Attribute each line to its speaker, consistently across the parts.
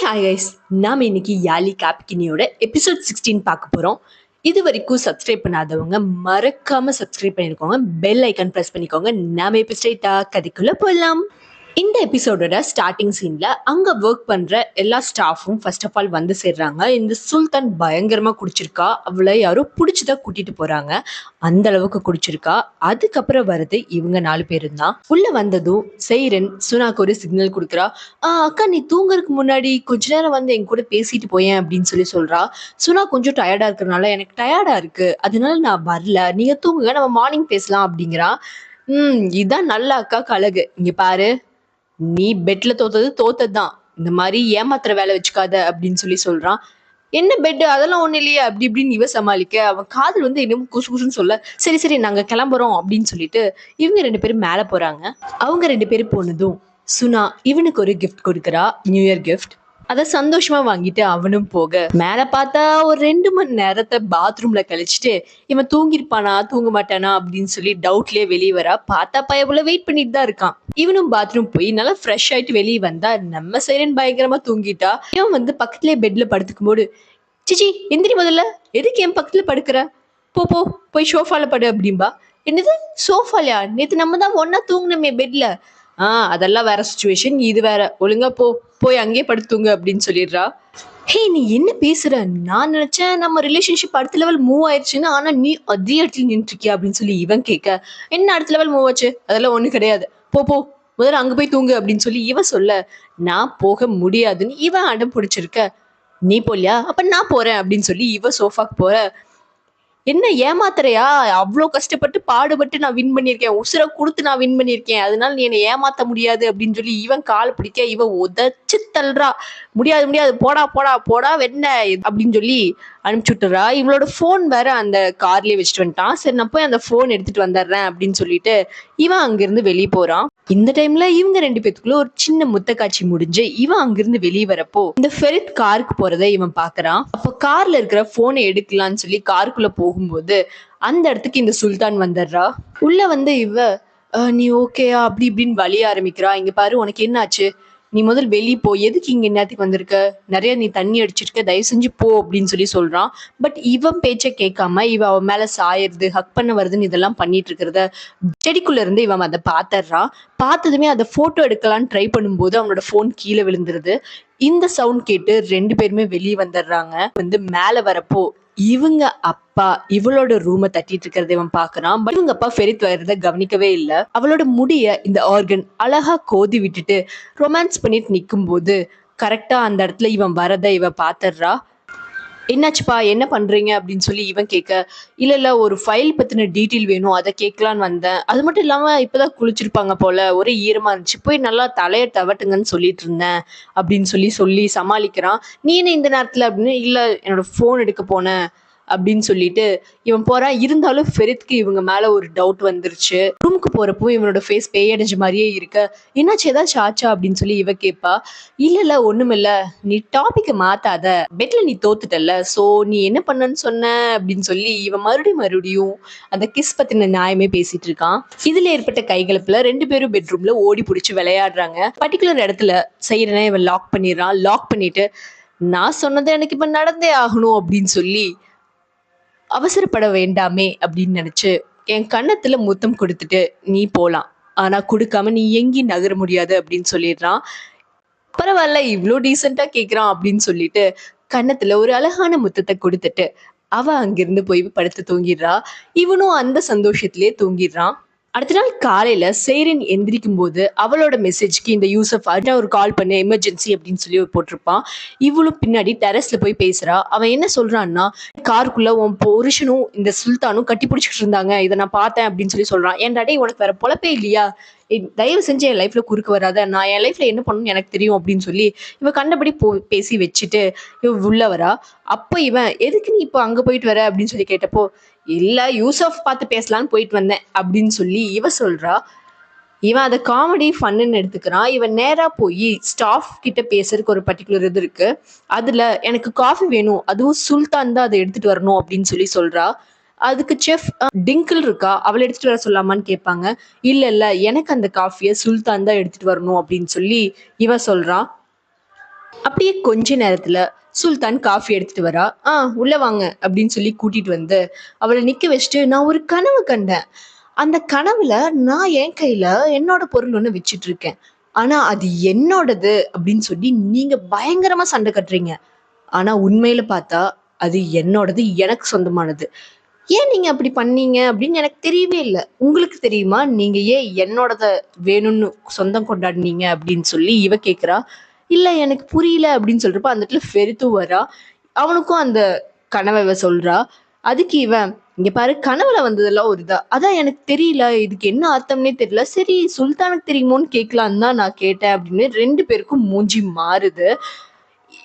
Speaker 1: Hi guys, நாம இன்னைக்கு யாலி கேப்கினியோட episode 16 பார்க்க போறோம். இது வரைக்கும் சப்ஸ்கிரைப் பண்ணாதவங்க மறக்காம சப்ஸ்கிரைப் பண்ணிருக்கோங்க. பெல் ஐக்கான் பிரஸ் பண்ணிக்கோங்க. நாம இப்ப ஸ்ட்ரைட்டா கதைக்குள்ள போயிடலாம். இந்த எபிசோடோட ஸ்டார்டிங் சீன்ல அங்க ஒர்க் பண்ற எல்லா ஸ்டாஃபும் ஃபர்ஸ்ட் ஆஃப் ஆல் வந்து சேர்றாங்க. இந்த சுல்தான் பயங்கரமா குடிச்சிருக்கா. அவளை யாரோ புடிச்சுதான் கூட்டிட்டு போறாங்க. அந்த அளவுக்கு குடிச்சிருக்கா. அதுக்கப்புறம் வருது இவங்க 4 பேரும் தான். உள்ள வந்ததும் சைரன் சுனாக்கு ஒரு சிக்னல் கொடுக்குறா. அக்கா, நீ தூங்குறதுக்கு முன்னாடி கொஞ்ச நேரம் வந்து என் கூட பேசிட்டு போயேன் அப்படின்னு சொல்றா. சுனா கொஞ்சம் டயர்டா இருக்கிறனால எனக்கு டயர்டா இருக்கு, அதனால நான் வரல, நீங்க தூங்குங்க, நம்ம மார்னிங் பேசலாம் அப்படிங்கிறா. இதான் நல்ல அக்காக்கு அழகு. இங்க பாரு, நீ பெட்ல தோத்ததுதான், இந்த மாதிரி ஏமாத்துற வேலை வச்சுக்காத அப்படின்னு சொல்றான். என்ன பெட், அதெல்லாம் ஒண்ணு இல்லையா அப்படி இப்படின்னு இவ சமாளிக்க, அவன் காதல் வந்து இன்னும் குசு குசுன்னு சொல்ல, சரி சரி நாங்க கிளம்புறோம் அப்படின்னு சொல்லிட்டு இவங்க 2 பேரும் மேல போறாங்க. அவங்க 2 பேரும் போனதும் சுனா இவனுக்கு ஒரு கிஃப்ட் கொடுக்குறா, நியூ இயர் கிஃப்ட். அத சந்தோஷமா வாங்கிட்டு அவனும் போக, மேல பார்த்தா ஒரு 2 மணி நேரத்தை பாத்ரூம்ல கழிச்சுட்டு இவன் தூங்கிருப்பானா தூங்க மாட்டானா அப்படின்னு சொல்லி டவுட்லயே வெளியே வரா. பார்த்தா பயபுல வெயிட் பண்ணிட்டு தான் இருக்கான். இவனும் பாத்ரூம் போய் நல்லா ஃப்ரெஷ் ஆயிட்டு வெளியே வந்தா நம்ம சைரன் பயங்கரமா தூங்கிட்டா. இவன் வந்து பக்கத்துலயே பெட்ல படுத்துக்கும் போது, சிச்சி எந்திரி, முதல்ல எதுக்கு என் பக்கத்துல படுக்கிற, போ போ போய் சோஃபால படு அப்படின்பா. என்னது சோஃபாலயா, நேத்து நம்ம தான் ஒன்னா தூங்கினமே பெட்ல. அதெல்லாம் வேற சுச்சுவேஷன், இது வேற, ஒழுங்கா போ, போய் அங்கேயே படுத்துங்க அப்படின்னு சொல்லிடுறா. ஹே, நீ என்ன பேசுற, நான் நினைச்சேன் நம்ம ரிலேஷன்ஷிப் அடுத்த லெவல் மூவ் ஆயிடுச்சுன்னு, ஆனா நீ அதே இடத்துல நின்று இருக்கியா அப்படின்னு சொல்லி இவன் கேட்க, என்ன அடுத்த லெவல் மூவ் ஆச்சு, அதெல்லாம் ஒண்ணு கிடையாது, போ போ முதல்ல அங்க போய் தூங்கு அப்படின்னு சொல்லி இவ சொல்ல, நான் போக முடியாதுன்னு இவன் அடம் பிடிச்சிருக்க. நீ போலியா, அப்ப நான் போறேன் அப்படின்னு சொல்லி இவ சோஃபாக்கு போற. என்ன ஏமாத்துறையா, அவ்வளோ கஷ்டப்பட்டு பாடுபட்டு நான் வின் பண்ணியிருக்கேன், உசுரை கொடுத்து நான் வின் பண்ணியிருக்கேன், அதனால நீ என்னை ஏமாத்த முடியாது அப்படின்னு சொல்லி இவன் கால் பிடிக்க இவ உதச்சு தள்ளுறா. முடியாது முடியாது, போடா போடா போடா வெண்ண அப்படின்னு சொல்லி அனுப்பிச்சு விட்டுறா. இவளோட போன் வேற அந்த கார்லயே வச்சுட்டு வந்துட்டான். சரி, நான் போய் அந்த போன் எடுத்துட்டு வந்துடுறேன் அப்படின்னு சொல்லிட்டு இவன் அங்கிருந்து வெளியே போறான். இந்த டைம்ல இவங்க 2 பேத்துக்குள்ள ஒரு சின்ன முத்த காட்சி முடிஞ்சு இவன் அங்கிருந்து வெளியே வரப்போ இந்த ஃபெரித் காருக்கு போறதை இவன் பாக்குறான். அப்ப கார்ல இருக்கிற போனை எடுக்கலான்னு சொல்லி காருக்குள்ள போகும்போது அந்த இடத்துக்கு இந்த சுல்தான் வந்துடுறா. உள்ள வந்து இவ, நீ ஓகேயா அப்படி இப்படின்னு வலிய ஆரம்பிக்கிறா. இங்க பாரு, உனக்கு என்ன ஆச்சு, நீ முதல் வெளியே போ, எதுக்கு இங்க நேரத்துக்கு வந்திருக்க, நிறைய நீ தண்ணி அடிச்சிருக்க, தயவு செஞ்சு போ அப்படின்னு சொல்றான். பட் இவன் பேச்ச கேட்காம இவ அவன் மேல சாயறது, ஹக் பண்ண வருதுன்னு இதெல்லாம் பண்ணிட்டு இருக்கிறத செடிக்குள்ள இருந்து இவன் அதை பாத்துறான். பார்த்ததுமே அதை போட்டோ எடுக்கலான்னு ட்ரை பண்ணும்போது அவனோட போன் கீழே விழுந்துருது. இந்த சவுண்ட் கேட்டு 2 பேருமே வெளியே வந்துடுறாங்க. வந்து மேல வரப்போ இவங்க அப்பா இவளோட ரூமை தட்டிட்டு இருக்கிறத இவன் பாக்குறான். பட் இவங்க அப்பா ஃபெரித் வர்றத கவனிக்கவே இல்லை. அவளோட முடிய இந்த ஆர்கன் அழகா கோதி விட்டுட்டு ரொமான்ஸ் பண்ணிட்டு நிக்கும் போது கரெக்டா அந்த இடத்துல இவன் வரத இவ பாத்துடுறா. என்னாச்சுப்பா, என்ன பண்றீங்க அப்படின்னு சொல்லி இவன் கேட்க, இல்ல ஒரு ஃபைல் பத்தின டீட்டெயில் வேணும், அதை கேட்கலான்னு வந்தேன், அது மட்டும் இல்லாம இப்பதான் குளிச்சிருப்பாங்க போல, ஒரே ஈரமா இருந்துச்சு, போய் நல்லா தலையை தவட்டுங்கன்னு சொல்லிட்டு இருந்தேன் அப்படின்னு சொல்லி சமாளிக்கிறான். நீ என்ன இந்த நேரத்துல அப்படின்னு, இல்ல என்னோட போன் எடுக்க போனேன் அப்படின்னு சொல்லிட்டு இவன் போறான். இருந்தாலும் ஃபெரித்க்கு இவங்க மேல ஒரு டவுட் வந்துருச்சு. ரூமுக்கு போறப்போ இவனோட ஃபேஸ் பேயடைஞ்ச மாதிரியே இருக்க, என்னாச்சு ஏதாச்சும் ஆச்சா அப்படின்னு சொல்லி இவ கேட்பா. இல்ல ஒண்ணுமில்ல, நீ டாபிக்க மாத்தாத, பெட்ல நீ தோத்துட்டல, சோ நீ என்ன பண்ணன்னு சொன்ன அப்படின்னு சொல்லி இவன் மறுபடியும் அந்த கிஸ் பத்தின நியாயமே பேசிட்டு இருக்கான். இதுல ஏற்பட்ட கைகலப்புல 2 பேரும் பெட்ரூம்ல ஓடி பிடிச்சு விளையாடுறாங்க. பர்டிகுலர் இடத்துல செய்யறேன்னா இவன் லாக் பண்ணிடுறான். லாக் பண்ணிட்டு, நான் சொன்னதை எனக்கு இப்ப நடந்தே ஆகணும் அப்படின்னு சொல்லி அவசரப்பட வேண்டாமே அப்படின்னு நினைச்சு என் கன்னத்துல முத்தம் கொடுத்துட்டு நீ போலாம், ஆனா கொடுக்காம நீ எங்கேயும் நகர முடியாது அப்படின்னு சொல்லிடுறான். பரவாயில்ல, இவ்வளோ டீசெண்டா கேட்கிறான் அப்படின்னு சொல்லிட்டு கன்னத்துல ஒரு அழகான முத்தத்தை கொடுத்துட்டு அவ அங்கிருந்து போய் படுத்து தூங்கிடுறா. இவனும் அந்த சந்தோஷத்திலேயே தூங்கிடுறான். அடுத்த நாள் காலையில சேரன் எந்திரிக்கும் போது அவளோட மெசேஜ்க்கு இந்த யூசப் ஒரு கால் பண்ண எமர்ஜென்சி அப்படின்னு சொல்லி போட்டிருப்பான். இவளும் பின்னாடி டெரஸ்ல போய் பேசுறா. அவன் என்ன சொல்றான்னா, காருக்குள்ள உன் புருஷனும் இந்த சுல்தானும் கட்டி பிடிச்சிட்டு இருந்தாங்க, இதை நான் பார்த்தேன் அப்படின்னு சொல்றான். ஏன்டா டேய், உனக்கு வேற பொழப்பே இல்லையா, தயவு செஞ்சு என் லைஃப்ல குறுக்க வராத, நான் என் லைஃப்ல என்ன பண்ணணும்னு எனக்கு தெரியும் அப்படின்னு சொல்லி இவ கண்டபடி பேசி வச்சுட்டு இவ உள்ள வரா. அப்ப இவன், எதுக்கு நீ இப்போ அங்க போயிட்டு வர அப்படின்னு சொல்லி கேட்டப்போ, இல்ல யூசப் பார்த்து பேசலான்னு போயிட்டு வந்தேன் அப்படின்னு சொல்லி இவ சொல்றா. இவன் அதை காமெடி ஃபன்னு எடுத்துக்கிறான். இவன் நேரா போய் ஸ்டாஃப் கிட்ட பேசுறதுக்கு ஒரு பர்டிகுலர் இது இருக்கு, அதுல எனக்கு காஃபி வேணும், அதுவும் சுல்தான் தான் அதை எடுத்துட்டு வரணும் அப்படின்னு சொல்றா. அதுக்கு செஃப் டிங்கிள் இருக்கா, அவளை எடுத்துட்டு வர சொல்லாமான்னு கேட்பாங்க. இல்ல எனக்கு அந்த காஃபியை சுல்தான் தான் எடுத்துட்டு வரணும் அப்படின்னு சொல்லி இவ சொல்றான். அப்படியே கொஞ்ச நேரத்துல சுல்தான் காஃபி எடுத்துட்டு வரா. உள்ள வாங்க அப்படின்னு சொல்லி கூட்டிட்டு வந்து அவளை நிக்க வச்சுட்டு, நான் ஒரு கனவு கண்டேன். அந்த கனவுல நான் என் கையில என்னோட பொருள் ஒண்ணு வச்சுட்டு இருக்கேன். ஆனா அது என்னோடது அப்படின்னு சொல்லி நீங்க பயங்கரமா சண்டை கட்டுறீங்க. ஆனா உண்மையில பார்த்தா அது என்னோடது, எனக்கு சொந்தமானது. ஏன் நீங்க அப்படி பண்ணீங்க அப்படின்னு எனக்கு தெரியவே இல்ல. உங்களுக்கு தெரியுமா? நீங்க ஏன் என்னோடத வேணும்னு சொந்தம் கொண்டாடுனீங்க அப்படின்னு சொல்லி இவ கேட்கிறா. இல்ல எனக்கு புரியல அப்படின்னு சொல்றப்ப அந்த இடத்துல ஃபெரித்தும் வரா. அவனுக்கும் அந்த கனவ இவ சொல்றா. அதுக்கு இவன், இங்க பாரு கனவுல வந்ததெல்லாம் ஒரு இதா. அதான் எனக்கு தெரியல. இதுக்கு என்ன அர்த்தம்னே தெரியல. சரி சுல்தானுக்கு தெரியுமோன்னு கேட்கலான்னு தான் நான் கேட்டேன் அப்படின்னு 2 பேருக்கும் மூஞ்சி மாறுது.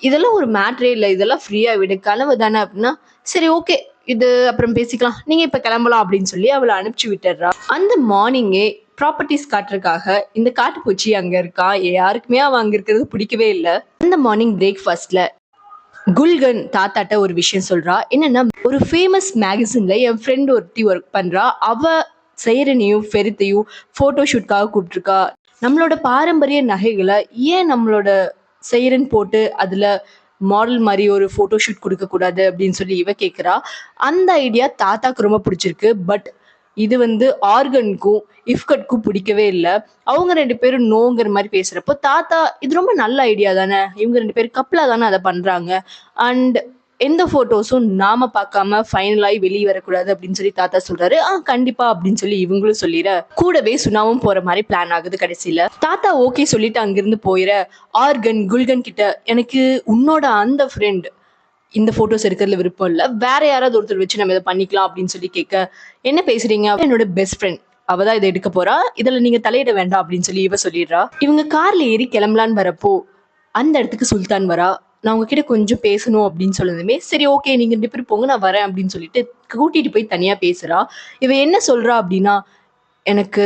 Speaker 1: இதெல்லாம் ஒரு மேட்டரே இல்ல. இதெல்லாம் ஃப்ரீயா விடு. கனவு தானே அப்படின்னா, சரி ஓகே. இது அப்புறம் பேசிக்கலாம். நீங்க இப்ப கிளம்பலாம் அப்படின்னு சொல்லி அவள அனுப்பிச்சு விட்டுர்றா. அந்த மார்னிங்கே ப்ராப்பர்ட்டீஸ் காட்டுறதுக்காக இந்த காட்டுப்பூச்சி அங்க இருக்கான். யாருக்குமே அவன் அங்க இருக்கிறது பிடிக்கவே இல்ல. அந்த மார்னிங் பிரேக்ஃபாஸ்ட்ல குல்கன் தாத்தாட்ட ஒரு விஷயம் சொல்றா. என்னன்னா, ஒரு ஃபேமஸ் மேகசின்ல என் ஃப்ரெண்ட் ஒருத்தி ஒர்க் பண்றா. அவ செய்றனையும் ஃபெரித்தையும் போட்டோ ஷூட்காக கூப்பிட்டுருக்கா. நம்மளோட பாரம்பரிய நகைகளை ஏன் நம்மளோட செய்றன் போட்டு அதுல மாடல் மாதிரி ஒரு போட்டோ ஷூட் கொடுக்க கூடாது அப்படின்னு சொல்லி இவ கேக்குறா. அந்த ஐடியா தாத்தாக்கு ரொம்ப பிடிச்சிருக்கு. பட் இது வந்து ஆர்கனுக்கும் இஃப்கட்க்கும் பிடிக்கவே இல்லை. அவங்க 2 பேரும் நோங்கிற மாதிரி பேசுறப்போ தாத்தா இது ரொம்ப நல்ல ஐடியா தானே, இவங்க 2 பேரும் கப்பலா தானே அதை பண்றாங்க, அண்ட் எந்த போட்டோஸும் நாம பார்க்காம ஃபைனலாகி வெளியே வரக்கூடாது அப்படின்னு சொல்லி தாத்தா சொல்றாரு. கண்டிப்பா அப்படின்னு சொல்லி இவங்களும் சொல்லிட கூடவே சுனாவும் போற மாதிரி பிளான் ஆகுது. கடைசியில தாத்தா ஓகே சொல்லிட்டு அங்கிருந்து போயிட ஆர்கன் குல்கன் கிட்ட, எனக்கு உன்னோட அந்த ஃப்ரெண்ட் இந்த போட்டோஸ் எடுக்கிறதுல விருப்பம் இல்ல, வேற யாராவது ஒருத்தர் வச்சு நம்ம இதை பண்ணிக்கலாம் அப்படின்னு சொல்லி கேட்க, என்ன பேசுறீங்க, என்னோட பெஸ்ட் ஃப்ரெண்ட் அவதான் இதை எடுக்க போறா, இதுல நீங்க தலையிட வேண்டாம் அப்படின்னு சொல்லி இவ சொல்லிடுறா. இவங்க கார்ல ஏறி கிளம்பலான்னு வரப்போ அந்த இடத்துக்கு சுல்தான் வரா. நான் உங்ககிட்ட கொஞ்சம் பேசணும் அப்படின்னு சொன்னதுமே, சரி ஓகே நீங்க 2 பேரும் போங்க நான் வரேன் அப்படின்னு சொல்லிட்டு கூட்டிட்டு போய் தனியா பேசுறா. இவ என்ன சொல்றா அப்படின்னா, எனக்கு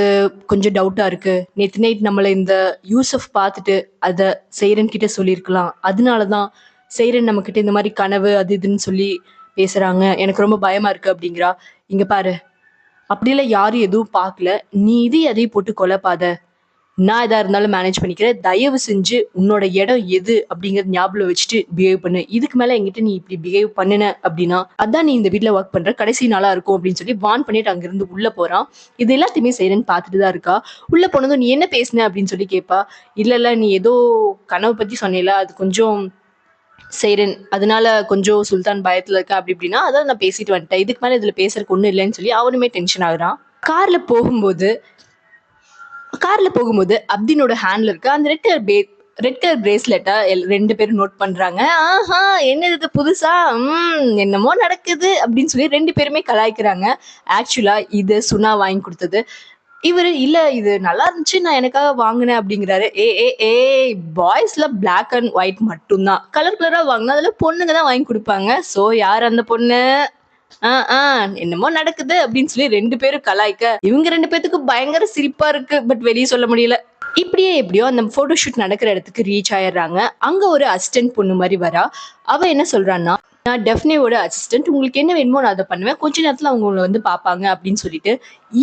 Speaker 1: கொஞ்சம் டவுட்டா இருக்கு. நேத்து நைட் நம்மள இந்த யூசப் பார்த்துட்டு அத செய்றன் கிட்ட சொல்லியிருக்கலாம். அதனாலதான் செய்றன் நம்ம கிட்ட இந்த மாதிரி கனவு அது இதுன்னு சொல்லி பேசுறாங்க. எனக்கு ரொம்ப பயமா இருக்கு அப்படிங்கிறா. இங்க பாரு, அப்படியெல்லாம் யாரும் எதுவும் பார்க்கல. நீ இது எதையும் போட்டு குழப்பாத. நான் எதா இருந்தாலும் மேனேஜ் பண்ணிக்கிறேன். தயவு செஞ்சு உன்னோட இடம் எது அப்படிங்கறது ஞாபகம் வச்சுட்டு பிஹேவ் பண்ணு. இதுக்கு மேல என்கிட்ட நீ இப்படி பிஹேவ் பண்ணுன அப்படின்னா, அதான் நீ இந்த வீட்ல ஒர்க் பண்ற கடைசி நாளா இருக்கும் அப்படின்னு சொல்லி வார்ன் பண்ணிட்டு அங்கிருந்து உள்ள போறான். இது எல்லாத்தையுமே செய்றேன்னு பார்த்துட்டு தான் இருக்கா. உள்ள போனதும் நீ என்ன பேசுன அப்படின்னு சொல்லி கேட்பா. இல்ல நீ ஏதோ கனவு பத்தி சொன்னேல, அது கொஞ்சம் செய்றேன். அதனால கொஞ்சம் சுல்தான் பயத்துல இருக்கா அப்படி இப்படின்னா, அதான் நான் பேசிட்டு வந்துட்டேன். இதுக்கு மேல இதுல பேசுறதுக்கு ஒண்ணும் இல்லைன்னு சொல்லி அவனுமே டென்ஷன் ஆகுறான். கார்ல போகும்போது அப்தினோட ஹேண்ட்ல இருக்க அந்த ரெட் கலர் பிரேஸ்லெட்டை 2 பேரும் நோட் பண்றாங்க. என்னது இது புதுசா, என்னமோ நடக்குது அப்படின்னு சொல்லி 2 பேருமே கலாய்க்கிறாங்க. ஆக்சுவலா இது சுனா வாங்கி கொடுத்தது. இவரு இல்ல இது நல்லா இருந்துச்சு நான் எனக்காக வாங்கினேன் அப்படிங்கிறாரு. ஏ பாய்ஸ்ல பிளாக் அண்ட் ஒயிட் மட்டும்தான், கலர் கலரா வாங்கினா அதுல பொண்ணுங்க தான் வாங்கி கொடுப்பாங்க. சோ யார் அந்த பொண்ணு, என்னமோ நடக்குது அப்படின்னு சொல்லி 2 பேரும் கலாய்க்க இவங்க 2 பேத்துக்கு பயங்கர சிரிப்பா இருக்கு. பட் வெளியே சொல்ல முடியல. இப்படியே எப்படியோ அந்த போட்டோ ஷூட் நடக்கிற இடத்துக்கு ரீச் ஆயிடுறாங்க. அங்க ஒரு அசிஸ்டன்ட் பொண்ணு மாதிரி வரா. அவ என்ன சொல்றான்னா, நான் டெஃப்னேவோட அசிஸ்டன்ட், உங்களுக்கு என்ன வேணுமோ நான் அதை பண்ணுவேன், கொஞ்ச நேரத்துல அவங்க உங்களை வந்து பாப்பாங்க அப்படின்னு சொல்லிட்டு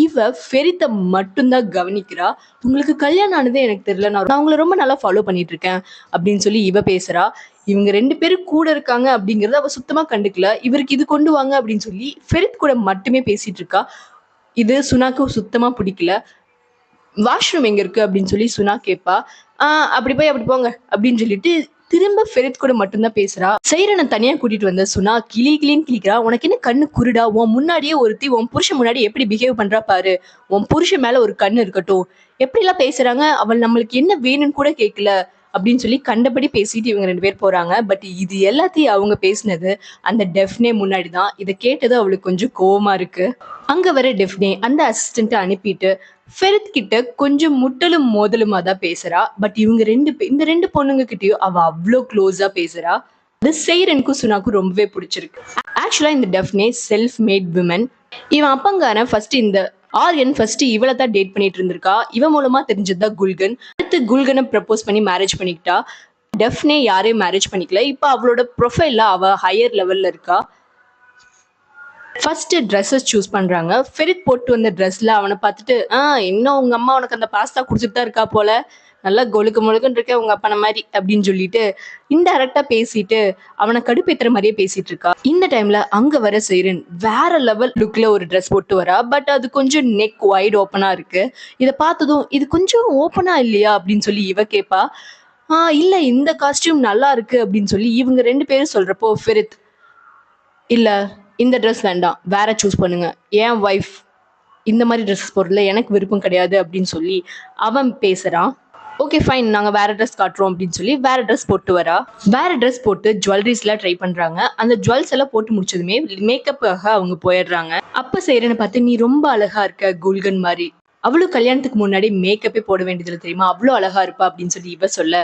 Speaker 1: இவ ஃபெரித்த மட்டும்தான் கவனிக்கிறா. உங்களுக்கு கல்யாணம் ஆனதே எனக்கு தெரியல, நான் உங்களை ரொம்ப நல்லா ஃபாலோ பண்ணிட்டு இருக்கேன் அப்படின்னு சொல்லி இவ பேசுறா. இவங்க 2 பேரும் கூட இருக்காங்க அப்படிங்கறத அவ சுத்தமா கண்டுக்கல. இவருக்கு இது கொண்டு வாங்க அப்படின்னு சொல்லி ஃபெரித் கூட மட்டுமே பேசிட்டு இருக்கா. இது சுனாக்கு சுத்தமா பிடிக்கல. வாஷ்ரூம் எங்க இருக்கு அப்படின்னு சொல்லி சுனா கேட்பா. அப்படி போய் அப்படி போங்க அப்படின்னு சொல்லிட்டு திரும்ப ஃபெரித் கூட மட்டும்தான் பேசுறா. செய்றனை தனியா கூட்டிட்டு வந்த சுனா கிளின்னு கிளிக்கிறா. உனக்கு என்ன கண்ணு குருடா, உன் முன்னாடியே ஒருத்தி உன் புருஷன் முன்னாடி எப்படி பிஹேவ் பண்றா பாரு, உன் புருஷன் மேல ஒரு கண்ணு இருக்கட்டும், எப்படி எல்லாம் பேசுறாங்க, அவள் நம்மளுக்கு என்ன வேணும்னு கூட கேட்கல அப்படின்னு சொல்லி கண்டபடி பேசிட்டு இவங்க 2 பேர் போறாங்க. பட் இது எல்லாத்தையும் அவங்க பேசினது அந்த டெஃப்னே முன்னாடி தான். இதை கேட்டது அவளுக்கு கொஞ்சம் கோவமா இருக்கு. அங்க வர டெஃப்னே அந்த அசிஸ்டன்ட்டை அனுப்பிட்டு ஃபெரித் கிட்ட கொஞ்சம் முட்டலும் மோதலுமா தான் பேசுறா. பட் இவங்க இந்த 2 பொண்ணுங்க கிட்டயும் அவ அவ்வளோ க்ளோஸா பேசுறா. அது செய்றனுக்கும் சுனாக்கும் ரொம்பவே பிடிச்சிருக்கு. ஆக்சுவலா இந்த டெஃப்னே செல்ஃப் மேட் விமன். இவன் அப்பங்கான இந்த ஆரியன் இவளை தான் டேட் பண்ணிட்டு இருந்திருக்கா. இவன் மூலமா தெரிஞ்சதுதான் குல்கன். அடுத்து குல்கனை ப்ரப்போஸ் பண்ணி மேரேஜ் பண்ணிக்கிட்டா. டெஃப்னே யாரையும் மேரேஜ் பண்ணிக்கல. இப்ப அவளோட ப்ரொஃபைல்ல அவ ஹையர் லெவல்ல இருக்கா. ஃபர்ஸ்ட் ட்ரெஸ்ஸஸ் சூஸ் பண்றாங்க. ஃபெரித் போட்டு வந்த ட்ரெஸ்ல அவனை பார்த்துட்டு, இன்னும் உங்க அம்மா உனக்கு அந்த பாஸ்தா குடிச்சிட்டு தான் இருக்கா போல, நல்லா கொழுக்கு முழுக்குன்னு இருக்க உங்க அப்பன மாதிரி அப்படின்னு சொல்லிட்டு இன்டைரக்டா பேசிட்டு அவனை கடுப்பேத்துற மாதிரியே பேசிட்டு இருக்கா. இந்த டைம்ல அங்க வர சைரன் வேற லெவல் லுக்ல ஒரு ட்ரெஸ் போட்டு வரா. பட் அது கொஞ்சம் நெக் வைட் ஓப்பனா இருக்கு. இதை பார்த்ததும் இது கொஞ்சம் ஓப்பனா இல்லையா அப்படின்னு சொல்லி இவ கேப்பா. இல்ல இந்த காஸ்டியூம் நல்லா இருக்கு அப்படின்னு சொல்லி இவங்க 2 பேரும் சொல்றப்போ ஃபெரித் இல்ல இந்த ட்ரெஸ் வேண்டாம், வேற சூஸ் பண்ணுங்க, என் ஒய்ஃப் இந்த மாதிரி ட்ரெஸ் போடுறதுல எனக்கு விருப்பம் கிடையாது அப்படின்னு சொல்லி அவன் பேசுறான். ஓகே ஃபைன், நாங்க வேற ட்ரெஸ் காட்டுறோம் அப்படின்னு சொல்லி வேற ட்ரெஸ் போட்டு வரா. வேற ட்ரெஸ் போட்டு ஜுவல்லரிஸ் எல்லாம் ட்ரை பண்றாங்க. அந்த ஜுவல்ஸ் எல்லாம் போட்டு முடிச்சதுமே மேக்கப்பாக அவங்க போயிடுறாங்க. அப்ப செய்யறேன்னு பார்த்து நீ ரொம்ப அழகா இருக்க குல்கன் மாதிரி, அவ்வளவு கல்யாணத்துக்கு முன்னாடி மேக்கப்பே போட வேண்டியதில்லை தெரியுமா, அவ்வளவு அழகா இருப்பா அப்படின்னு சொல்லி இவ சொல்ல,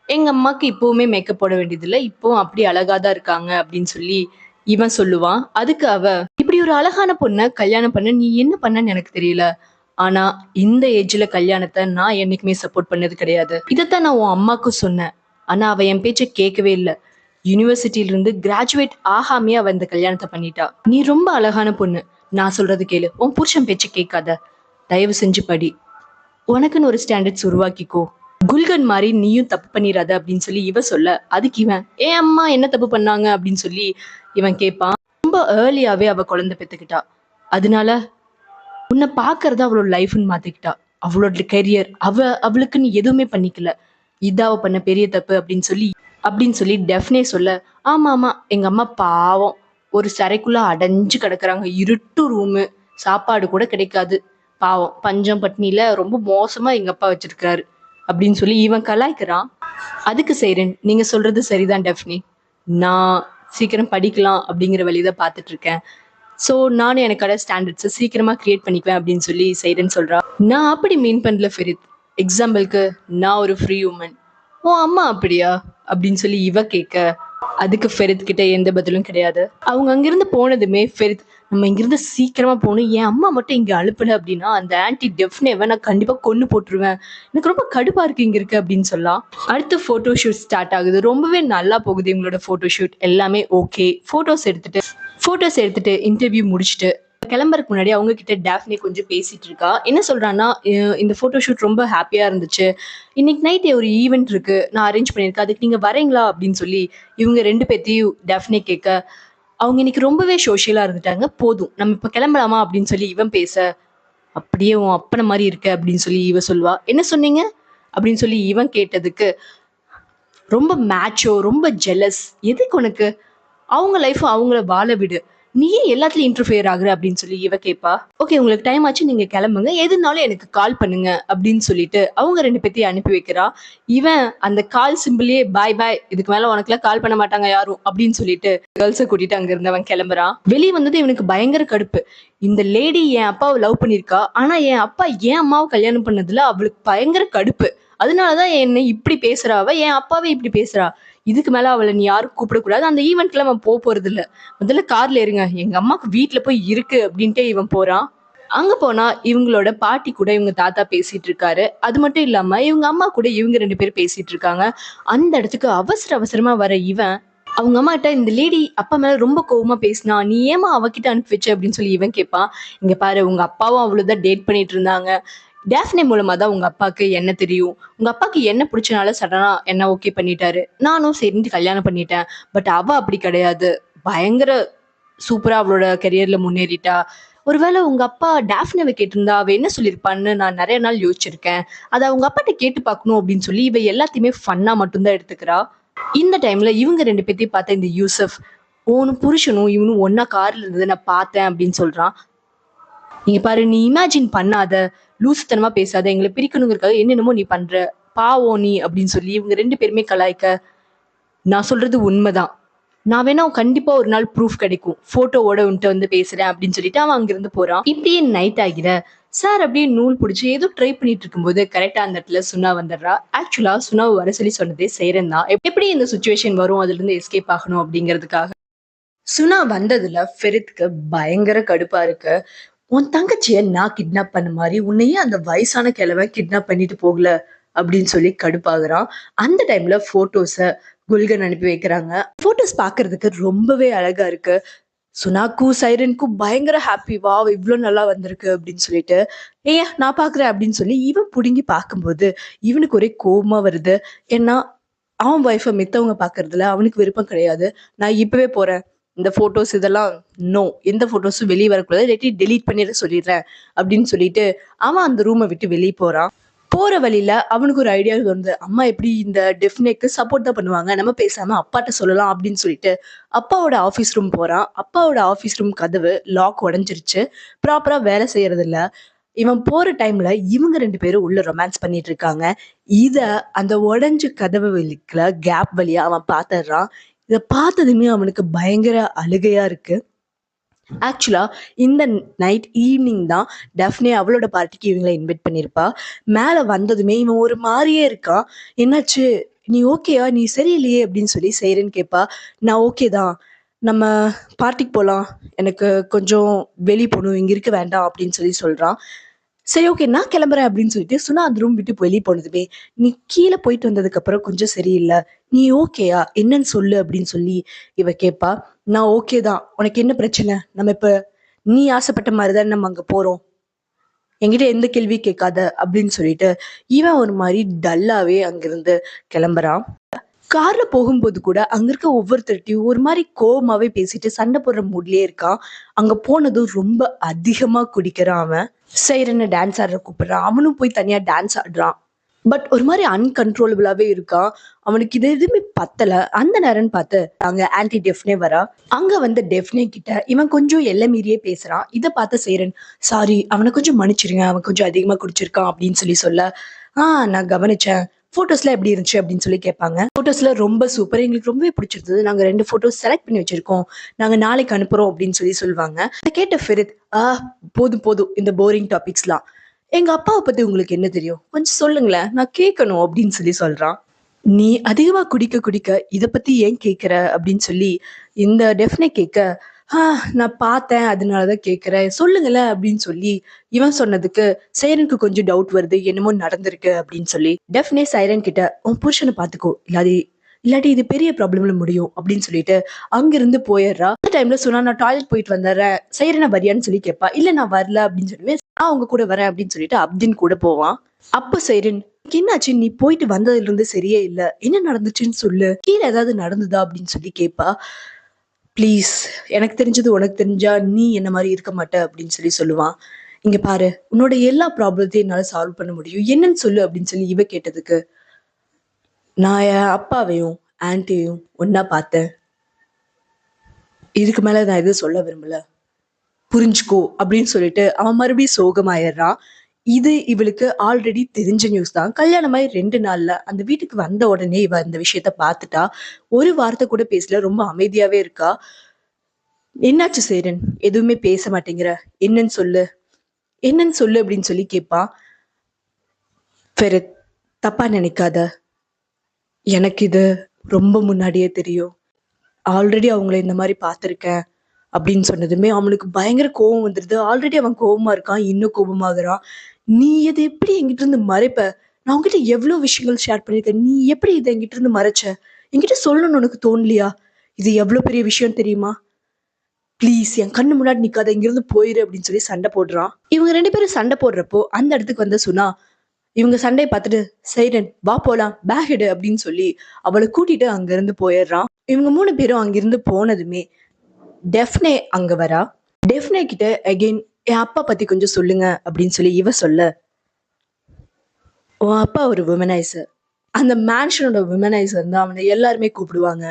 Speaker 1: எங்க அம்மாக்கு இப்பவுமே மேக்கப் போட வேண்டியதில்லை, இப்பவும் அப்படி அழகாதான் இருக்காங்க அப்படின்னு சொல்லி இவன் சொல்லுவான். அதுக்கு அவ, இப்படி ஒரு அழகான பொண்ணை கல்யாணம் பண்ண நீ என்ன பண்ணன்னு எனக்கு தெரியல, ஆனா இந்த ஏஜ்ல கல்யாணத்தை நான் என்னைக்குமே சப்போர்ட் பண்ணது கிடையாது. இதைத்தான் நான் உன் அம்மாக்கு சொன்னேன், ஆனா அவ என் பேச்ச கேட்கவே இல்லை. யூனிவர்சிட்டியில இருந்து கிராஜுவேட் ஆகாமே அவ இந்த கல்யாணத்தை பண்ணிட்டா. நீ ரொம்ப அழகான பொண்ணு, நான் சொல்றது கேளு, உன் புருஷன் பேச்ச கேட்காத, தயவு செஞ்சு படி, உனக்குன்னு ஒரு ஸ்டாண்டர்ட்ஸ் உருவாக்கிக்கோ, குல்கன் மாதிரி நீயும் தப்பு பண்ணிடாத அப்படின்னு சொல்லி இவ சொல்ல, அதுக்கு இவன் ஏன் அம்மா என்ன தப்பு பண்ணாங்க அப்படின்னு சொல்லி இவன் கேட்பான். ரொம்ப ஏர்லியாவே அவ குழந்தை பெத்துக்கிட்டா, அதனால உன்னை பாக்குறத அவளோட லைஃப்னு மாத்திக்கிட்டா, அவளோட கெரியர் அவளுக்குன்னு எதுவுமே பண்ணிக்கல, இதாவ பண்ண பெரிய தப்பு அப்படின்னு சொல்லி டெஃப்னே சொல்ல, ஆமா ஆமா எங்க அம்மா பாவம், ஒரு சிறைக்குள்ள அடைஞ்சு கிடக்குறாங்க, இருட்டு ரூமு, சாப்பாடு கூட கிடைக்காது, பாவம் பஞ்சம் பட்னியில ரொம்ப மோசமா எங்க அப்பா வச்சிருக்காரு அப்படின்னு சொல்லி இவன் கலாய்க்கிறான். அதுக்கு செய்றேன், நீங்க சொல்றது சரிதான் டெஃப்னி, நான் சீக்கிரம் படிக்கலாம் அப்படிங்கிற வழிதான் பார்த்துட்டு இருக்கேன். ஸோ நானும் எனக்கான ஸ்டாண்டர்ட்ஸை சீக்கிரமா கிரியேட் பண்ணிக்குவேன் அப்படின்னு சொல்லி செய்றேன்னு சொல்றா. நான் அப்படி மீன் பண்ணல ஃபெரித், எக்ஸாம்பிளுக்கு நான் ஒரு ஃப்ரீ உமன், உன் அம்மா அப்படியா அப்படின்னு சொல்லி இவ கேட்க, அதுக்கு ஃபெரித் கிட்ட எந்த பதிலும் கிடையாது. அவங்க அங்கிருந்து போனதுமே ஃபெரித், நம்ம இங்கிருந்து சீக்கிரமா போகணும், என் அம்மா மட்டும் இங்க அனுப்பல அப்படின்னா அந்த ஆன்டி டெஃப்னேவை நான் கண்டிப்பா கொன்னு போட்டுருவேன், எனக்கு ரொம்ப கடுப்பா இருக்கு இங்க இருக்கு அப்படின்னு சொல்லலாம். அடுத்து போட்டோ ஷூட் ஸ்டார்ட் ஆகுது. ரொம்பவே நல்லா போகுது எங்களோட போட்டோ ஷூட், எல்லாமே ஓகே. போட்டோஸ் எடுத்துட்டு இன்டர்வியூ முடிச்சுட்டு கிளம்புறதுக்கு முன்னாடி அவங்க கிட்ட டேஃப்னி கொஞ்சம் பேசிட்டு இருக்கா. என்ன சொல்றான்னா, இந்த போட்டோ ஷூட் ரொம்ப ஹாப்பியா இருந்துச்சு, இன்னைக்கு நைட் ஒரு ஈவெண்ட் இருக்கு நான் அரேஞ்ச் பண்ணியிருக்கேன், அதுக்கு நீங்க வரீங்களா அப்படின்னு சொல்லி இவங்க 2 பேர்த்தையும் டேஃப்னி கேட்க, அவங்க இன்னைக்கு ரொம்பவே சோஷியலா இருந்துட்டாங்க, போதும் நம்ம இப்ப கிளம்பலாமா அப்படின்னு சொல்லி இவன் பேச, அப்படியே உன் அப்பன மாதிரி இருக்க அப்படின்னு சொல்லி இவ சொல்வா. என்ன சொன்னீங்க அப்படின்னு சொல்லி இவன் கேட்டதுக்கு, ரொம்ப மேட்சோ, ரொம்ப ஜெலஸ், எதுக்கு உனக்கு, அவங்க லைஃப் அவங்கள வாழ விடு, நீ ஏன் எல்லாத்துலயும் இன்டர்ஃபியர் ஆகுற அப்படின்னு சொல்லி இவ கேட்பா. ஓகே உங்களுக்கு டைம் ஆச்சு, நீங்க கிளம்புங்க, எதுனாலும் எனக்கு கால் பண்ணுங்க அப்படின்னு சொல்லிட்டு அவங்க 2 பேத்தையும் அனுப்பி வைக்கிறா. இவன் அந்த கால் சிம்பிளே பாய் பாய், இதுக்கு மேல உனக்குலாம் கால் பண்ண மாட்டாங்க யாரும் அப்படின்னு சொல்லிட்டு கேர்ள்ஸை கூட்டிட்டு அங்க இருந்து அவன் கிளம்புறான். வெளியே வந்தது இவனுக்கு பயங்கர கடுப்பு, இந்த லேடி என் அப்பாவை லவ் பண்ணிருக்கா, ஆனா என் அப்பா என் அம்மாவை கல்யாணம் பண்ணதுல அவளுக்கு பயங்கர கடுப்பு, அதனாலதான் என்னை இப்படி பேசுறா, அவ என் அப்பாவே இப்படி பேசுறா, இதுக்கு மேல அவளை நீ யாரும் கூப்பிடக்கூடாது, அந்த ஈவெண்ட்ல அவன் போறது இல்ல, முதல்ல கார்ல இருங்க, எங்க அம்மாக்கு வீட்டுல போய் இருக்கு அப்படின்ட்டு இவன் போறான். அங்க போனா இவங்களோட பாட்டி கூட இவங்க தாத்தா பேசிட்டு இருக்காரு. அது மட்டும் இல்லாம இவங்க அம்மா கூட இவங்க 2 பேரும் பேசிட்டு இருக்காங்க. அந்த இடத்துக்கு அவசர அவசரமா வர இவன் அவங்க அம்மா கிட்ட, இந்த லேடி அப்பா மேல ரொம்ப கோவமா பேசினா, நீ ஏமா அவகிட்ட அனுப்பி வச்ச அப்படின்னு சொல்லி இவன் கேட்பான். இங்க பாரு, உங்க அப்பாவும் அவ்வளவுதான் டேட் பண்ணிட்டு இருந்தாங்க, டேஃப்னே மூலமா தான் உங்க அப்பாவுக்கு என்ன தெரியும், உங்க அப்பாவுக்கு என்ன பிடிச்சனால சடனா என்ன ஓகே பண்ணிட்டாரு, நானும் சரின்னு கல்யாணம் பண்ணிட்டேன், பட் அவ அப்படி கிடையாது, பயங்கர சூப்பரா அவளோட கெரியர்ல முன்னேறிட்டா, ஒருவேளை உங்க அப்பா டேஃப்னேவை கேட்டிருந்தா அவ என்ன சொல்லியிருப்பான்னு நான் நிறைய நாள் யோசிச்சிருக்கேன், அதை அவங்க அப்பாட்ட கேட்டு பார்க்கணும் அப்படின்னு சொல்லி இவ எல்லாத்தையுமே ஃபன்னா மட்டும்தான் எடுத்துக்கிறா. இந்த டைம்ல இவங்க 2 பேத்தையும் பார்த்த இந்த யூசப், உன் புருஷனும் இவனும் ஒன்னா கார்ல இருந்ததை நான் பார்த்தேன் அப்படின்னு சொல்றான். நீங்க பாரு, நீ இமேஜின் பண்ணாத, லூசுத்தனமா பேசாத, எங்களை பிரிக்கணுங்கிறதுக்காக என்னென்னமோ நீ பண்ற, பாவம் நீ அப்படின்னு சொல்லி இவங்க 2 பேருமே கலாய்க்க, நான் சொல்றது உண்மைதான், நான் வேணா கண்டிப்பா ஒரு நாள் ப்ரூஃப் கிடைக்கும், போட்டோவோட உன்ட்ட வந்து பேசுறேன் அப்படின்னு சொல்லிட்டு அவன் அங்கிருந்து போறான். இப்படியே நைட் ஆகிற சார் அப்படியே நூல் பிடிச்சி ஏதோ ட்ரை பண்ணிட்டு இருக்கும்போது கரெக்டா அந்த இடத்துல சுனா வந்துடுறா. ஆக்சுவலா சுனாவை வர சொல்லி சொன்னதே சேரன் தான், எப்படி இந்த சுச்சுவேஷன் வரும் அதுல இருந்து எஸ்கேப் ஆகணும் அப்படிங்கிறதுக்காக. சுனா வந்ததுல ஃபெரித்க்கு பயங்கர கடுப்பா இருக்கு. உன் தங்கச்சிய நான் கிட்னாப் பண்ண மாதிரி உன்னையே அந்த வயசான கிழவன் கிட்னாப் பண்ணிட்டு போகல அப்படின்னு சொல்லி கடுப்பாகுறான். அந்த டைம்ல போட்டோஸ குல்கன் அனுப்பி வைக்கிறாங்க. போட்டோஸ் பாக்குறதுக்கு ரொம்பவே அழகா இருக்கு. சுனாக்கும் சைரனுக்கும் பயங்கர ஹாப்பி, வா இவ்ளோ நல்லா வந்திருக்கு அப்படின்னு சொல்லிட்டு, ஏன் நான் பார்க்குறேன் அப்படின்னு சொல்லி இவன் புடுங்கி பார்க்கும்போது, இவனுக்கு ஒரே கோவமா வருது. ஏன்னா, அவன் ஒய்ஃப மித்தவங்க பார்க்கறதுல அவனுக்கு விருப்பம் கிடையாது. நான் இப்பவே போறேன். இந்த ஃபோட்டோஸ் இதெல்லாம் நோ. எந்த ஃபோட்டோஸும் வெளிய வரக்கூடாது. இல்லாட்டி டெலீட் பண்ணிட சொல்லிடுறேன் அப்படின்னு சொல்லிட்டு, அவன் அந்த ரூம விட்டு வெளிய போறான். போற வழியில அவனுக்கு ஒரு ஐடியா வருது. அம்மா எப்படி இந்த டெஃப்னேக்கு சப்போர்ட் தான் பண்ணுவாங்க. நம்ம பேசாம அப்பாட்ட சொல்லலாம் அப்படின்னு சொல்லிட்டு, அப்பாவோட ஆஃபீஸ் ரூம் போறான். அப்பாவோட ஆஃபீஸ் ரூம் கதவு லாக் உடைஞ்சிருச்சு. ப்ராப்பரா வேலை செய்யறதில்ல. இவன் போற டைம்ல இவங்க 2 பேரும் உள்ள ரொமான்ஸ் பண்ணிட்டு இருக்காங்க. இத அந்த உடைஞ்ச கதவு வழிக்குள்ள கேப் வழியா அவன் பாத்துடுறான். இத பார்த்ததுமே அவனுக்கு பயங்கர அழுகையா இருக்கு. ஆக்சுவலா இந்த நைட் ஈவினிங் தான் டெஃப்னே அவளோட பார்ட்டிக்கு இவங்கள இன்வைட் பண்ணியிருப்பா. மேல வந்ததுமே இவன் ஒரு மாரியே இருக்கான். என்னாச்சு? நீ ஓகேயா? நீ சரியில்லையே அப்படின்னு சொல்லி சைரன் கேட்பா. நான் ஓகே தான். நம்ம பார்ட்டிக்கு போலாம். எனக்கு கொஞ்சம் வெளிய போணும். இங்க இருக்க வேண்டாம் அப்படின்னு சொல்லி சொல்றான். சரி ஓகே நான் கிளம்புறேன் அப்படின்னு சொல்லிட்டு சுனா அந்த ரூம் விட்டு வெளிய போனதுமே, நீ கீழ போயிட்டு வந்ததுக்கு அப்புறம் கொஞ்சம் சரியில்ல. நீ ஓகேயா? என்னன்னு சொல்லு அப்படின்னு சொல்லி இவ கேட்பா. நான் ஓகே தான். உனக்கு என்ன பிரச்சனை? நம்ம இப்ப நீ ஆசைப்பட்ட மாரி தானே நம்ம அங்க போறோம். என்கிட்ட எந்த கேள்வியும் கேட்காத அப்படின்னு சொல்லிட்டு, இவன் ஒரு மாரி டல்லாவே அங்கிருந்து கிளம்புறான். கார்ல போகும்போது கூட அங்க இருக்க ஒவ்வொருத்தர்ட்டயும் ஒரு மாரி கோவமாவே பேசிட்டு சண்டை போடுற மூட்லயே இருக்கான். அங்க போனதும் ரொம்ப அதிகமா குடிக்கிறான் அவன். சைரன்னு டான்ஸ் ஆட கூப்பிடுறான். அவனும் போய் தனியா டான்ஸ் ஆடுறான். பட் ஒரு மாரி அன்கண்ட்ரோலபிளாவே இருக்கான். அவனுக்கு இது எதுவுமே பத்தல. அந்த நேரம்னு பார்த்து அங்க ஆன்டி டெஃப்னே வரா. அங்க வந்து டெஃப்னே கிட்ட இவன் கொஞ்சம் எல்லை மீறியே பேசுறான். இத பார்த்த சேரன், சாரி அவன கொஞ்சம் மன்னிச்சிடுங்க. அவன் கொஞ்சம் அதிகமா குடிச்சிருக்கான் அப்படின்னு சொல்லி சொல்ல, நான் கவனிச்சேன். ஃபோட்டோஸ்லாம் எப்படி இருந்துச்சு அப்படின்னு சொல்லி கேட்பாங்க. ஃபோட்டோஸ்ல ரொம்ப சூப்பர். எங்களுக்கு ரொம்பவே பிடிச்சிருந்தது. நாங்க 2 ஃபோட்டோஸ் செலக்ட் பண்ணி வச்சிருக்கோம். நாங்க நாளைக்கு அனுப்புறோம் அப்படின்னு சொல்லி சொல்லுவாங்க. அத கேட்ட ஃபெரித், போதும் போதும் இந்த போரிங் டாபிக்ஸ்லாம். எங்க அப்பாவ பத்தி உங்களுக்கு என்ன தெரியும்? கொஞ்சம் சொல்லுங்களேன். நான் கேட்கணும் அப்படின்னு சொல்லி சொல்றான். நீ அதிகமா குடிக்க குடிக்க இத பத்தி ஏன் கேட்கிற? அப்படின்னு சொல்லி இந்த டெஃப்னே கேட்க, ஆ நான் பார்த்தேன். அதனால தான் கேட்கிறேன். சொல்லுங்களேன் அப்படின்னு சொல்லி இவன் சொன்னதுக்கு சைரனுக்கு கொஞ்சம் டவுட் வருது. என்னமோ நடந்திருக்கு அப்படின்னு சொல்லி. டெஃப்னே சைரன் கிட்ட உன் புருஷன பார்த்துக்கோ. இல்லாட்டி இது பெரிய ப்ராப்ளம்ல முடியும் அப்படின்னு சொல்லிட்டு அங்கிருந்து போயிடுறா. அந்த டைம்ல சொன்னா நான் டாய்லெட் போயிட்டு வந்துடுறேன். சைரனை வரியான்னு சொல்லி கேட்பா. இல்ல நான் வரல அப்படின்னு சொல்லுவேன். நான் அவங்க கூட வரேன் அப்படின்னு சொல்லிட்டு அப்தின் கூட போவான். அப்ப சைரன், என்னாச்சு? நீ போயிட்டு வந்ததுல இருந்து சரியே இல்ல. என்ன நடந்துச்சுன்னு சொல்லு. கீழ ஏதாவது நடந்ததா அப்படின்னு சொல்லி கேட்பா. ப்ளீஸ் எனக்கு தெரிஞ்சது உனக்கு தெரிஞ்சா நீ என்ன மாரி இருக்க மாட்ட அப்படின்னு சொல்லி சொல்லுவான். இங்க பாரு, உன்னோட எல்லா ப்ராப்ளத்தையும் என்னால சால்வ் பண்ண முடியும். என்னன்னு சொல்லு அப்படின்னு சொல்லி இவ கேட்டதுக்கு, நான் என் அப்பாவையும் ஆன்ட்டியையும் ஒண்ணா பார்த்தேன். இதுக்கு மேல நான் எதுவும் சொல்ல விரும்பல. புரிஞ்சுக்கோ அப்படின்னு சொல்லிட்டு அவன் மறுபடியும் சோகமாயிடுறான். இது இவளுக்கு ஆல்ரெடி தெரிஞ்ச நியூஸ் தான். கல்யாணமாயி 2 நாள்ல அந்த வீட்டுக்கு வந்த உடனே இவ இந்த விஷயத்த பார்த்துட்டா. ஒரு வார்த்தை கூட பேசல. ரொம்ப அமைதியாவே இருக்கா. என்னாச்சு சேரன்? எதுவுமே பேச மாட்டேங்கிற. என்னன்னு சொல்லு. என்னன்னு சொல்லு அப்படின்னு சொல்லி கேட்பான். ஃபெரத், தப்பா நினைக்காத. எனக்கு இது ரொம்ப முன்னாடியே தெரியும். ஆல்ரெடி அவங்கள இந்த மாரி பார்த்துருக்கேன். அப்படின்னு சொன்னதுமே அவனுக்கு பயங்கர கோவம் வந்துருது. ஆல்ரெடி அவன் கோவமா இருக்கான். இன்னும் கோபமாகறான். நீ இத எப்படி என்கிட்ட இருந்து மறைப்ப? நான் உன்கிட்ட எவ்ளோ விஷயங்கள் ஷேர் பண்ணியிருக்கேன். நீ எப்படி இத என்கிட்ட இருந்து மறைச்ச? என்கிட்ட சொல்லணும்னு உனக்கு தோணலையா? இது எவ்ளோ பெரிய விஷயம் தெரியுமா? ப்ளீஸ் என் கண்ணு முன்னாடி நிக்காத. இங்கிருந்து போயிரு அப்படின்னு சொல்லி சண்டை போடுறான். இவங்க 2 பேரும் சண்டை போடுறப்போ அந்த இடத்துக்கு வந்த சுனா, இவங்க சண்டைய பார்த்துட்டு, "சைரன் வா போலாம். பேக் எடு" அப்படின்னு சொல்லி அவள கூட்டிட்டு அங்கிருந்து போயிடுறான். இவங்க 3 பேரும் அங்கிருந்து போனதுமே டெஃப்னே அங்க வரா. டெஃப்னே கிட்ட அகைன் என் அப்பா பத்தி கொஞ்சம் சொல்லுங்க அப்படின்னு சொல்லி இவ சொல்ல, உன் அப்பா ஒரு விமனைசர். அந்த மேன்ஷனோட விமனைசர் தான் அவனை எல்லாருமே கூப்பிடுவாங்க.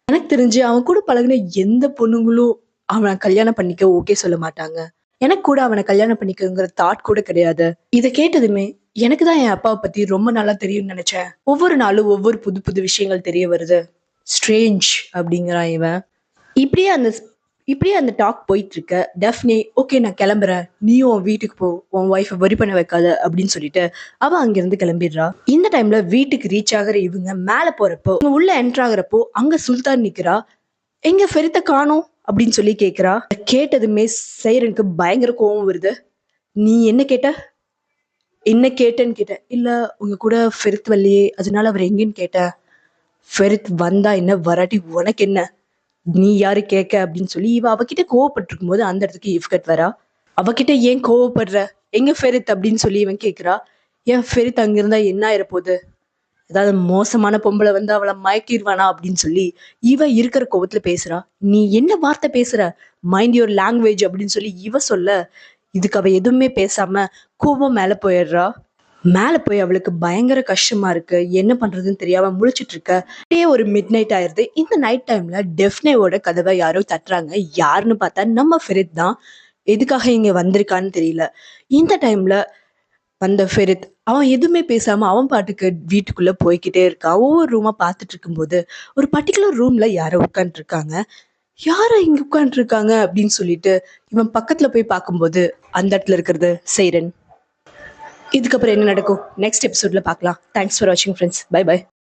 Speaker 1: எனக்கு தெரிஞ்சு அவன் கூட பழகுன எந்த பொண்ணுங்களும் அவனை கல்யாணம் பண்ணிக்க ஓகே சொல்ல மாட்டாங்க. எனக்கு கூட அவனை கல்யாணம் பண்ணிக்கங்கிற தாட் கூட கிடையாது. இத கேட்டதுமே எனக்கு தான் என் அப்பாவை பத்தி ரொம்ப நல்லா தெரியும்னு நினைச்சேன். ஒவ்வொரு நாளும் ஒவ்வொரு புது புது விஷயங்கள் தெரிய வருது. ஸ்ட்ரேஞ்ச் அப்படிங்கிறான் இவன். இப்படியே அந்த இப்படியே அந்த டாக் போயிட்டு இருக்க டெஃப்னே ஓகே நான் கிளம்புறேன். நீயும் உன் வீட்டுக்கு போ. உன் ஒய்ஃபை வரி பண்ண வைக்காத அப்படின்னு சொல்லிட்டு அவ அங்கிருந்து கிளம்பிடுறா. இந்த டைம்ல வீட்டுக்கு ரீச் ஆகுற இவங்க மேல போறப்போ இவங்க உள்ள என்டர் ஆகுறப்போ அங்க சுல்தான் நிக்கிறா. எங்க ஃபெரித்த காணோம் அப்படின்னு சொல்லி கேக்குறா. கேட்டதுமே சைரனுக்கு பயங்கர கோவம் வருது. நீ என்ன கேட்ட? என்ன கேட்டேன்னு கேட்டேன். இல்ல உங்க கூட ஃபெரித் வரலையே அதனால அவர் எங்கன்னு கேட்டேன். ஃபெரித் வந்தா என்ன வராட்டி உனக்கு என்ன? நீ யாரு கேட்க அப்படின்னு சொல்லி இவ அவகிட்ட கோவப்பட்டிருக்கும் போது அந்த இடத்துக்கு இஃப்கட் வரா. அவகிட்ட ஏன் கோவப்படுற, எங்க ஃபெரித் அப்படின்னு சொல்லி இவன் கேக்குறா. ஏன் ஃபெரித் அங்கிருந்தா என்ன ஆயிரப்போகுது, ஏதாவது மோசமான பொம்பளை வந்து அவளை மயக்கிடுவானா அப்படின்னு சொல்லி இவ இருக்கிற கோவத்துல பேசுறா. நீ என்ன வார்த்தை பேசுற, மைண்ட் யுவர் லாங்குவேஜ் அப்படின்னு சொல்லி இவ சொல்ல, இதுக்கு அவ எதுவுமே பேசாம கோவம் மேல போயிடுறா. மேல போய் அவளுக்கு பயங்கர கஷ்டமா இருக்கு, என்ன பண்றதுன்னு தெரியாம முழிச்சிட்டு இருக்க. அப்படியே ஒரு மிட் நைட் ஆயிருது. இந்த நைட் டைம்ல டெஃப்னேவோட கதவை யாரோ தட்டுறாங்க. யாருன்னு பார்த்தா நம்ம ஃபெரித் தான். எதுக்காக இங்க வந்திருக்கான்னு தெரியல. இந்த டைம்ல வந்த ஃபெரித் அவன் எதுவுமே பேசாம அவன் பாட்டுக்கு வீட்டுக்குள்ள போய்கிட்டே இருக்கான். ஒவ்வொரு ரூமா பார்த்துட்டு இருக்கும்போது ஒரு பர்டிகுலர் ரூம்ல யாரோ உட்காந்துட்டு இருக்காங்க. யாரோ இங்க உட்காந்துட்டு இருக்காங்க அப்படின்னு சொல்லிட்டு இவன் பக்கத்துல போய் பார்க்கும்போது அந்த இடத்துல இருக்கிறது சைரன். இதுக்கப்புறம் என்ன நடக்கும் நெக்ஸ்ட் எபிசோட்ல பார்க்கலாம். தேங்க்ஸ் ஃபார் வாட்சிங் ஃப்ரெண்ட்ஸ். Bye by.